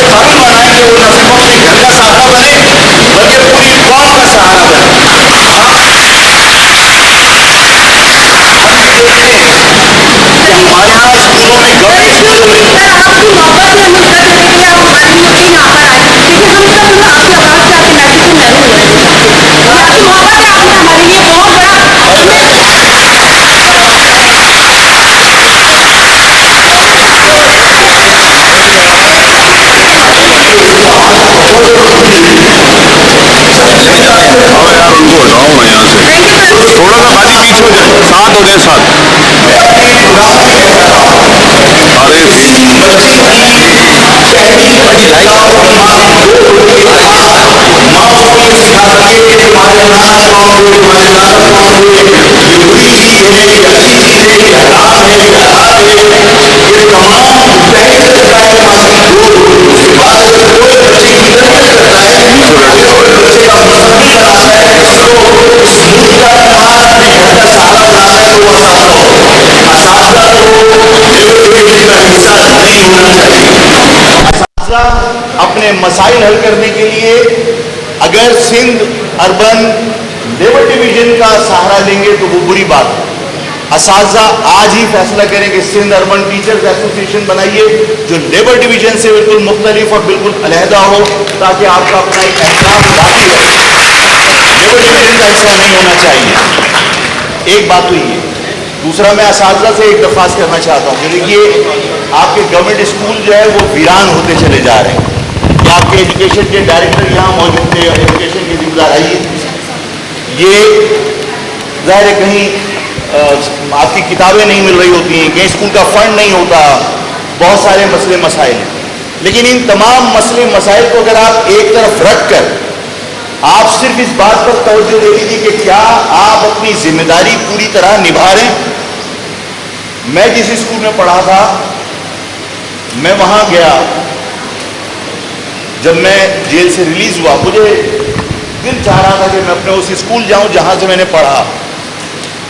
قابل بنائیں کہ وہ نہ صرف اپنے گھر کا سہارا بنے بلکہ پوری قوم کا سہارا بنے. ہم دیکھتے ہیں کہ ہمارے یہاں اسکولوں میں گورنمنٹ اسکولوں میں ان کو ہٹاؤں میں یہاں سے تھوڑا سا خالی پیچھے ہو جائے, ساتھ ہو جائے, ساتھ. اپنے مسائل حل کرنے کے لیے اگر سندھ اربن لیبر ڈویژن کا سہارا لیں گے تو وہ بری بات ہے. اساتذہ آج ہی فیصلہ کریں کہ سندھ اربن ٹیچرز ایسوسیشن بنائیے جو لیبر ڈویژن سے بالکل مختلف اور بالکل علیحدہ ہو تاکہ آپ کا اپنا ایک احترام ذاتی ہو. لیبر ڈویژن کا حصہ نہیں ہونا چاہیے. ایک بات تو یہ ہے. دوسرا میں اساتذہ سے ایک درخواست کرنا چاہتا ہوں کہ دیکھیے آپ کے گورنمنٹ اسکول جو ہے وہ ویران ہوتے چلے جا رہے ہیں. آپ کے ایجوکیشن کے ڈائریکٹر یہاں موجود تھے, ایجوکیشن کے ذمہ دار آئیے. یہ ظاہر ہے کہیں آپ کی کتابیں نہیں مل رہی ہوتی ہیں, کہیں اسکول کا فنڈ نہیں ہوتا, بہت سارے مسئلے مسائل ہیں. لیکن ان تمام مسئلے مسائل کو اگر آپ ایک طرف رکھ کر آپ صرف اس بات پر توجہ دے دیجیے کہ کیا آپ اپنی ذمہ داری پوری طرح نبھا رہے ہیں. میں جس اسکول میں پڑھا تھا میں وہاں گیا, جب میں جیل سے ریلیز ہوا مجھے دل چاہ رہا تھا کہ میں اپنے اس اسکول جاؤں جہاں سے میں نے پڑھا.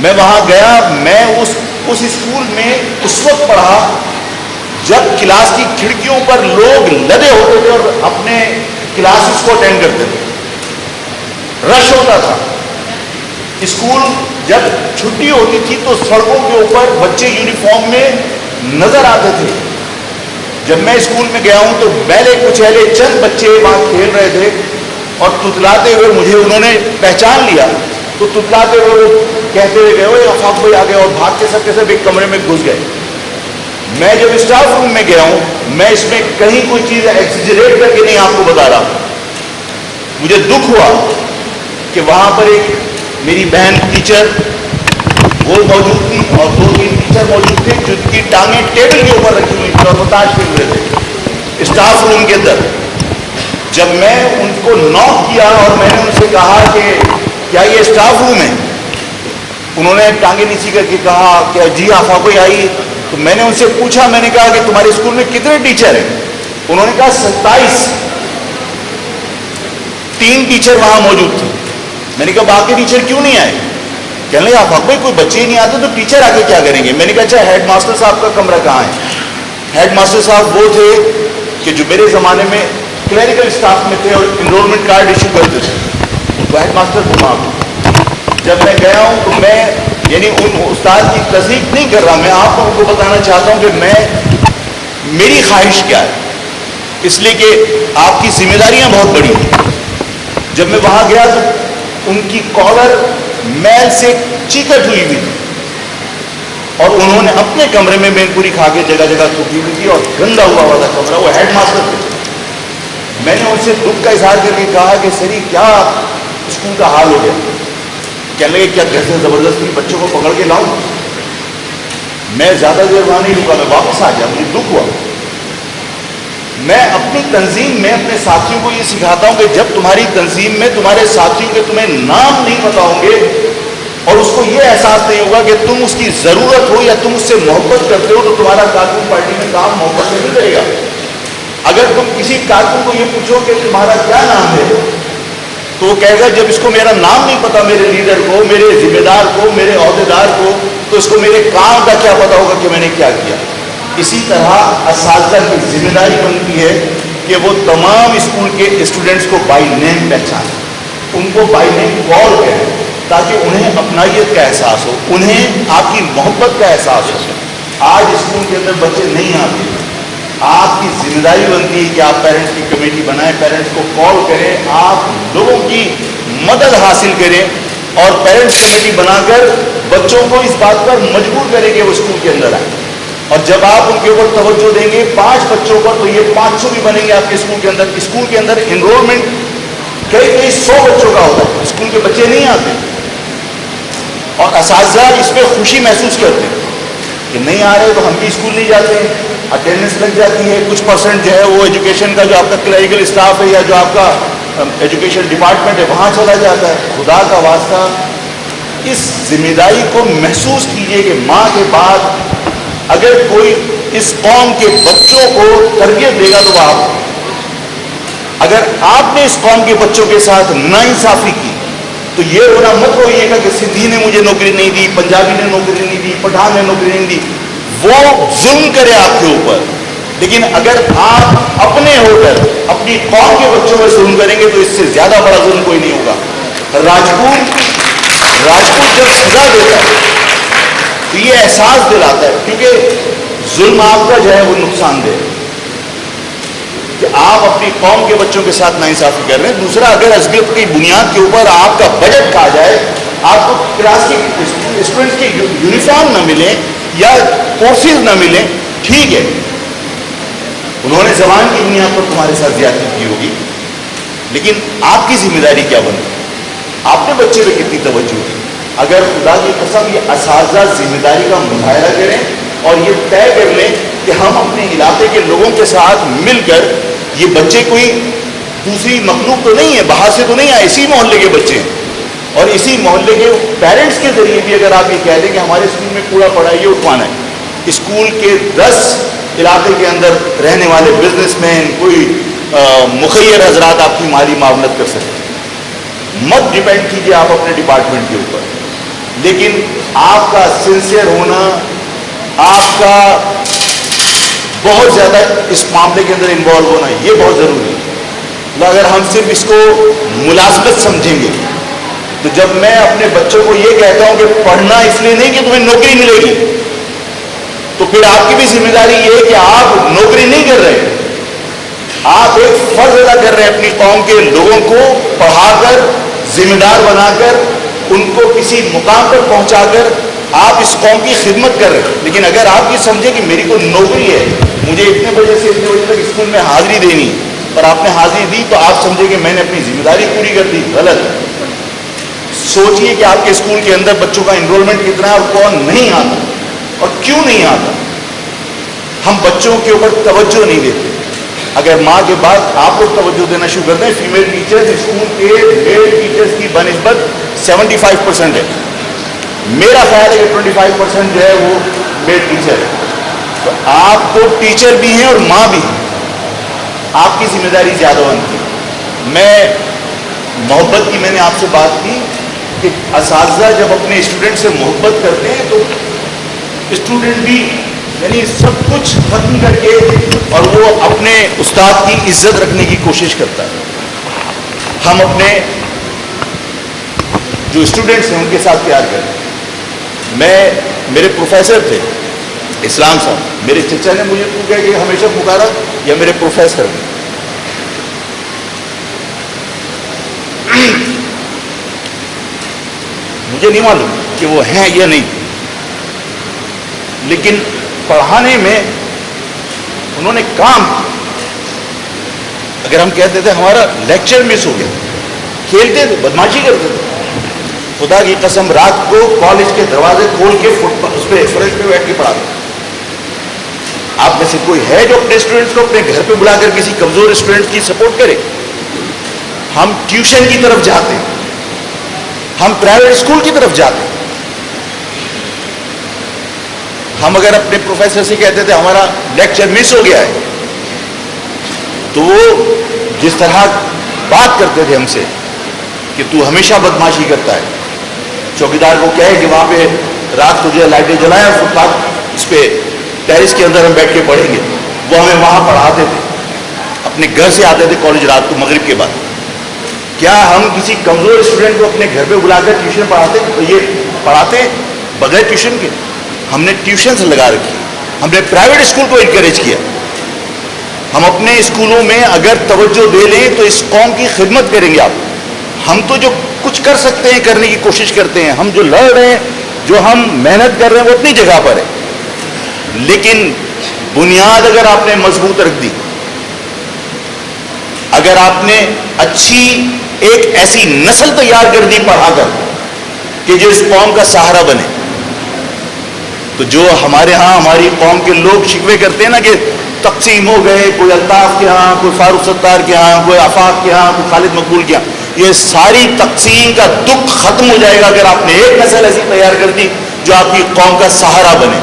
میں وہاں گیا, میں اس اسکول میں اس وقت پڑھا جب کلاس کی کھڑکیوں پر لوگ لدے ہوتے تھے اور اپنے کلاسز کو اٹینڈ کرتے تھے. رش ہوتا تھا. اسکول جب چھٹی ہوتی تھی تو سڑکوں کے اوپر بچے یونیفارم میں نظر آتے تھے. جب میں اسکول میں گیا ہوں تو پہلے کچھ اہلے چند بچے وہاں کھیل رہے تھے اور تتلاتے ہوئے مجھے انہوں نے پہچان لیا. تو تتلاتے ہوئے وہ کہتے ہوئے گئے آفاق بھائی آ گئے, اور بھاگ کے سب ایک کمرے میں گھس گئے. میں جب اسٹاف روم میں گیا ہوں میں اس میں کہیں کوئی چیز ایکسیجریٹ کر کے نہیں آپ کو بتا رہا. مجھے دکھ ہوا کہ وہاں پر ایک میری بہن ٹیچر وہ موجود تھی اور 2-3 ٹیچر موجود تھے جن کی ٹانگیں ٹیبل کے اوپر رکھی ہوئی تھی اور وہ تاش کھیل رہے تھے اسٹاف روم کے اندر. جب میں ان کو ناک کیا اور میں نے ان سے کہا کہ کیا یہ اسٹاف روم ہے, انہوں نے ٹانگیں نیچی کر کے کہا کہ جی آفاق بھائی آئیے. تو میں نے ان سے پوچھا, میں نے کہا کہ تمہارے اسکول میں کتنے ٹیچر ہیں؟ انہوں نے کہا 27. 3 ٹیچر وہاں موجود تھے. میں نے کہا باقی ٹیچر کیوں نہیں آئے؟ کہنے لگے آفاق بھائی کوئی بچے ہی نہیں آتے تو ٹیچر آگے کیا کریں گے؟ میں نے کہا اچھا ہیڈ ماسٹر صاحب کا کمرہ کہاں ہے؟ ہیڈ ماسٹر صاحب وہ تھے کہ جو میرے زمانے میں کلیریکل اسٹاف میں تھے اور انرولمنٹ کارڈ ایشو کرتے تھے, وہ ہیڈ ماسٹر تھے وہاں. جب میں گیا ہوں تو میں یعنی ان استاد کی تصدیق نہیں کر رہا, میں آپ لوگوں کو بتانا چاہتا ہوں کہ میری خواہش کیا ہے, اس لیے کہ آپ کی ذمہ داریاں بہت بڑی ہیں. جب میں وہاں گیا تو ان کی کالر میل سے چیکٹ ہوئی ہوئی تھی اور انہوں نے اپنے کمرے میں بیل پوری کھا کے جگہ جگہ تھوکی ہوئی تھی اور گندا ہوا ہوا تھا کمرہ. وہ ہیڈ ماسٹر تھے. میں نے ان سے دکھ کا اظہار کر کے کہا کہ سری کیا اسکول کا حال ہو گیا؟ کہنے لگے کیا گھر سے زبردستی بچوں کو پکڑ کے لاؤں؟ میں زیادہ دیر وہاں نہیں رکا, میں واپس آ گیا. مجھے دکھ ہوا. میں اپنی تنظیم میں اپنے ساتھیوں کو یہ سکھاتا ہوں کہ جب تمہاری تنظیم میں تمہارے ساتھیوں کے تمہیں نام نہیں پتا ہوں گے اور اس کو یہ احساس نہیں ہوگا کہ تم اس کی ضرورت ہو یا تم اس سے محبت کرتے ہو, تو تمہارا کارکن پارٹی میں کام محبت سے نہیں کرے گا. اگر تم کسی کارکن کو یہ پوچھو کہ تمہارا کیا نام ہے تو وہ کہے گا جب اس کو میرا نام نہیں پتا, میرے لیڈر کو, میرے ذمہ دار کو, میرے عہدیدار کو, تو اس کو میرے کام کا کیا پتا ہوگا کہ میں نے کیا کیا. اسی طرح اساتذہ کی ذمہ داری بنتی ہے کہ وہ تمام اسکول کے اسٹوڈنٹس کو بائی نیم پہچانے, ان کو بائی نیم کال کریں, تاکہ انہیں اپنائیت کا احساس ہو, انہیں آپ کی محبت کا احساس ہو. آج اسکول کے اندر بچے نہیں آتے, آپ کی ذمہ داری بنتی ہے کہ آپ پیرنٹس کی کمیٹی بنائیں, پیرنٹس کو کال کریں, آپ لوگوں کی مدد حاصل کریں اور پیرنٹس کمیٹی بنا کر بچوں کو اس بات پر مجبور کریں کہ وہ اسکول کے اندر آئیں. اور جب آپ ان کے اوپر توجہ دیں گے 5 بچوں پر, تو یہ 500 بھی بنیں گے آپ کے اسکول کے اندر. اسکول کے اندر انرولمنٹ کئی 100 بچوں کا ہوتا ہے, اسکول کے بچے نہیں آتے, اور اساتذہ اس پہ خوشی محسوس کرتے ہیں کہ نہیں آ رہے تو ہم بھی اسکول نہیں جاتے ہیں, اٹینڈنس لگ جاتی ہے. کچھ پرسنٹ جو ہے وہ ایجوکیشن کا جو آپ کا کلیریکل اسٹاف ہے یا جو آپ کا ایجوکیشن ڈپارٹمنٹ ہے وہاں چلا جاتا ہے. خدا کا واسطہ اس ذمہ داری کو محسوس کیجئے کہ ماں کے بعد اگر کوئی اس قوم کے بچوں کو تربیت دے گا تو وہ آپ. اگر آپ نے اس قوم کے بچوں کے ساتھ ناانصافی کی تو یہ رونا مت روئیے گا کہ سندھی نے مجھے نوکری نہیں دی, پنجابی نے نوکری نہیں دی, پٹھان نے نوکری نہیں دی. وہ ظلم کرے آپ کے اوپر, لیکن اگر آپ اپنے ہو کر اپنی قوم کے بچوں پر ظلم کریں گے تو اس سے زیادہ بڑا ظلم کوئی نہیں ہوگا. راجپوت جب سزا دیتا ہے تو یہ احساس دلاتا ہے, کیونکہ ظلم آپ کا جو ہے وہ نقصان دہ کہ آپ اپنی قوم کے بچوں کے ساتھ ناانصافی کر رہے ہیں. دوسرا, اگر ازلیت کی بنیاد کے اوپر آپ کا بجٹ کھا جائے, آپ کو کلاس کے اسٹوڈنٹس کے یونیفارم نہ ملیں یا کورسز نہ ملیں, ٹھیک ہے, انہوں نے زبان کی بنیاد پر تمہارے ساتھ زیادتی کی ہوگی, لیکن آپ کی ذمہ داری کیا بنتی, آپ نے بچے پہ کتنی توجہ دی. اگر خدا کی قسم یہ اساتذہ ذمہ داری کا مظاہرہ کریں اور یہ طے کر لیں کہ ہم اپنے علاقے کے لوگوں کے ساتھ مل کر, یہ بچے کوئی دوسری مخلوق تو نہیں ہے, باہر سے تو نہیں آئے, اسی محلے کے بچے ہیں, اور اسی محلے کے پیرنٹس کے ذریعے بھی اگر آپ یہ کہہ دیں کہ ہمارے اسکول میں کوڑا پڑا ہے, یہ اٹھوانا ہے. اسکول کے 10 علاقے کے اندر رہنے والے بزنس مین, کوئی مخیر حضرات آپ کی مالی معاونت کر سکتے ہیں. مت ڈیپینڈ کیجیے آپ اپنے ڈپارٹمنٹ کے اوپر, لیکن آپ کا سنسیئر ہونا, آپ کا بہت زیادہ اس معاملے کے اندر انوالو ہونا, یہ بہت ضروری ہے. اگر ہم صرف اس کو ملازمت سمجھیں گے تو جب میں اپنے بچوں کو یہ کہتا ہوں کہ پڑھنا اس لیے نہیں کہ تمہیں نوکری ملے گی, تو پھر آپ کی بھی ذمہ داری یہ ہے کہ آپ نوکری نہیں کر رہے, آپ ایک فرض ادا کر رہے ہیں اپنی قوم کے لوگوں کو پڑھا کر, ذمہ دار بنا کر, ان کو کسی مقام پر پہنچا کر آپ اس قوم کی خدمت کر رہے ہیں. لیکن اگر آپ یہ سمجھیں کہ میری کوئی نوکری ہے, مجھے اتنے بجے سے اتنے بجے تک اسکول میں حاضری دینی ہے, اور آپ نے حاضری دی تو آپ سمجھیں کہ میں نے اپنی ذمہ داری پوری کر دی, غلط. سوچئے کہ آپ کے اسکول کے اندر بچوں کا انرولمنٹ کتنا ہے اور کون نہیں آتا اور کیوں نہیں آتا. ہم بچوں کے اوپر توجہ نہیں دیتے. اگر ماں کے بعد آپ لوگ توجہ دینا شروع کر دیں, فیمیل ٹیچرز اسکول کے میل ٹیچرز کی بنسبت 75% ہے. میرا خیال ہے کہ 25% جو ہے وہ میل ٹیچر ہے. تو آپ تو ٹیچر بھی ہیں اور ماں بھی ہیں, آپ کی ذمہ داری زیادہ بنتی ہے. محبت کی میں نے آپ سے بات کی کہ اساتذہ جب اپنے اسٹوڈنٹ سے محبت کرتے ہیں تو اسٹوڈنٹ بھی یعنی سب کچھ ختم کر کے اور وہ اپنے استاد کی عزت رکھنے کی کوشش کرتا ہے. ہم اپنے جو اسٹوڈنٹس ہیں ان کے ساتھ پیار کریں. میرے پروفیسر تھے اسلام صاحب, میرے چچا نے مجھے پوچھا کہ ہمیشہ پکارا یا میرے پروفیسر نے. مجھے نہیں معلوم کہ وہ ہیں یا نہیں, لیکن پڑھانے میں انہوں نے کام. اگر ہم کہتے تھے ہمارا لیکچر مس ہو گیا, کھیلتے تھے, بدماشی کرتے تھے, خدا کی قسم رات کو کالج کے دروازے کھول کے اس پہ فرش پہ بیٹھ کے پڑھاتے. آپ میں سے کوئی ہے جو اپنے اسٹوڈنٹس کو اپنے گھر پہ بلا کر کسی کمزور اسٹوڈنٹ کی سپورٹ کرے؟ ہم ٹیوشن کی طرف جاتے ہیں, ہم پرائیویٹ اسکول کی طرف جاتے ہیں. ہم اگر اپنے پروفیسر سے کہتے تھے ہمارا لیکچر مس ہو گیا ہے, تو وہ جس طرح بات کرتے تھے ہم سے کہ تو ہمیشہ بدماشی کرتا ہے, چوکیدار کو کہے کہ وہاں پہ رات کو جو ہے لائٹیں جلائیں, فٹ پاتھ اس پہ ٹیرس کے اندر ہم بیٹھ کے پڑھیں گے. وہ ہمیں وہاں پڑھاتے تھے. اپنے گھر سے آتے تھے کالج رات کو مغرب کے بعد. کیا ہم کسی کمزور اسٹوڈنٹ کو اپنے گھر پہ بلا کر ٹیوشن پڑھاتے بغیر ٹیوشن کے؟ ہم نے ٹیوشنز لگا رکھی. ہم نے پرائیویٹ اسکول کو انکریج کیا. ہم اپنے اسکولوں میں اگر توجہ دے لیں تو اس قوم کی خدمت کریں گے آپ. ہم تو جو کچھ کر سکتے ہیں کرنے کی کوشش کرتے ہیں. ہم جو لڑ رہے ہیں, جو ہم محنت کر رہے ہیں, وہ اپنی جگہ پر ہے. لیکن بنیاد اگر آپ نے مضبوط رکھ دی, اگر آپ نے اچھی ایک ایسی نسل تیار کر دی پڑھا کر کہ جو اس قوم کا سہارا بنے, تو جو ہمارے ہاں ہماری قوم کے لوگ شکوے کرتے ہیں نا کہ تقسیم ہو گئے, کوئی الطاف کے ہاں, کوئی فاروق ستار کے ہاں, کوئی آفاق کے ہاں, کوئی خالد مقبول کے ہاں, یہ ساری تقسیم کا دکھ ختم ہو جائے گا اگر آپ نے ایک نسل ایسی تیار کر دی جو آپ کی قوم کا سہارا بنے,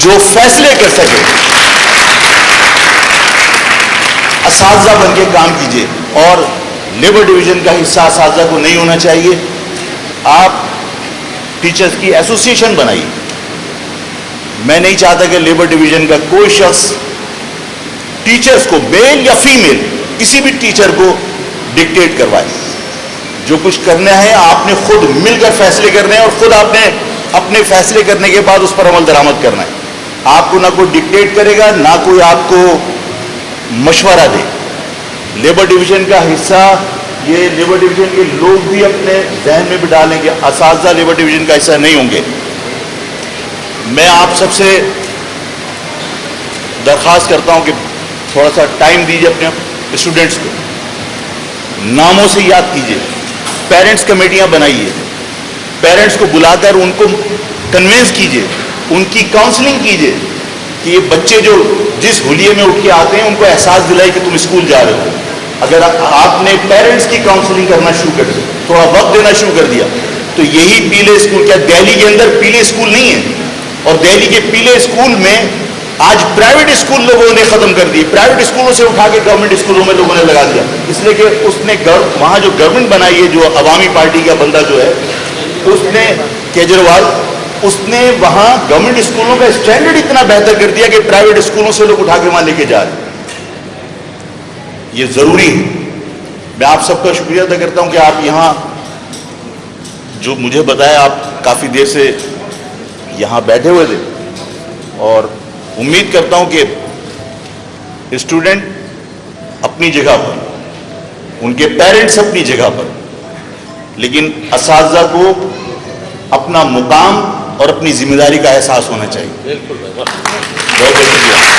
جو فیصلے کر سکے. اساتذہ بن کے کام کیجیے, اور لیبر ڈویژن کا حصہ اساتذہ کو نہیں ہونا چاہیے. آپ ٹیچرز کی ایسوسیشن بنائیے. میں نہیں چاہتا کہ لیبر ڈویژن کا کوئی شخص ٹیچرز کو, میل یا فیمیل, کسی بھی ٹیچر کو ڈکٹیٹ کروائے. جو کچھ کرنا ہے آپ نے خود مل کر فیصلے کرنے ہیں, اور خود آپ نے اپنے فیصلے کرنے کے بعد اس پر عمل درآمد کرنا ہے. آپ کو نہ کوئی ڈکٹیٹ کرے گا, نہ کوئی آپ کو مشورہ دے. لیبر ڈویژن کا حصہ, یہ لیبر ڈویژن کے لوگ بھی اپنے ذہن میں بھی ڈالیں کہ اساتذہ لیبر ڈویژن کا حصہ نہیں ہوں گے. میں آپ سب سے درخواست کرتا ہوں کہ تھوڑا سا ٹائم دیجیے اپنے اسٹوڈنٹس کو, ناموں سے یاد کیجیے, پیرنٹس کمیٹیاں بنائیے, پیرنٹس کو بلا کر ان کو کنوینس کیجیے, ان کی کاؤنسلنگ کیجیے کہ یہ بچے جو جس حلیے میں اٹھ کے آتے ہیں ان کو احساس دلائے کہ تم اسکول جا رہے ہو. اگر آپ نے پیرنٹس کی کاؤنسلنگ کرنا شروع کر دیا, تھوڑا وقت دینا شروع کر دیا, تو یہی پیلے اسکول, کیا دہلی کے اندر پیلے اسکول نہیں ہیں؟ اور دہلی کے پیلے اسکول میں آج پرائیویٹ اسکول لوگوں نے ختم کر دی. پرائیویٹ اسکولوں سے اٹھا کے گورنمنٹ اسکولوں میں لوگوں نے لگا دیا, اس لیے کہ اس نے وہاں جو گورنمنٹ بنائی ہے, جو عوامی پارٹی کا بندہ جو ہے, اس نے کیجریوال, اس نے وہاں گورنمنٹ اسکولوں کا اسٹینڈرڈ اتنا بہتر کر دیا کہ پرائیویٹ اسکولوں سے لوگ اٹھا کے وہاں لے کے جا رہے ہیں. یہ ضروری ہے. میں آپ سب کا شکریہ ادا کرتا ہوں کہ آپ یہاں جو مجھے بتایا, آپ کافی دیر سے یہاں بیٹھے ہوئے تھے, اور امید کرتا ہوں کہ اسٹوڈنٹ اپنی جگہ پر, ان کے پیرنٹس اپنی جگہ پر, لیکن اساتذہ کو اپنا مقام اور اپنی ذمہ داری کا احساس ہونا چاہیے. بہت بہت شکریہ.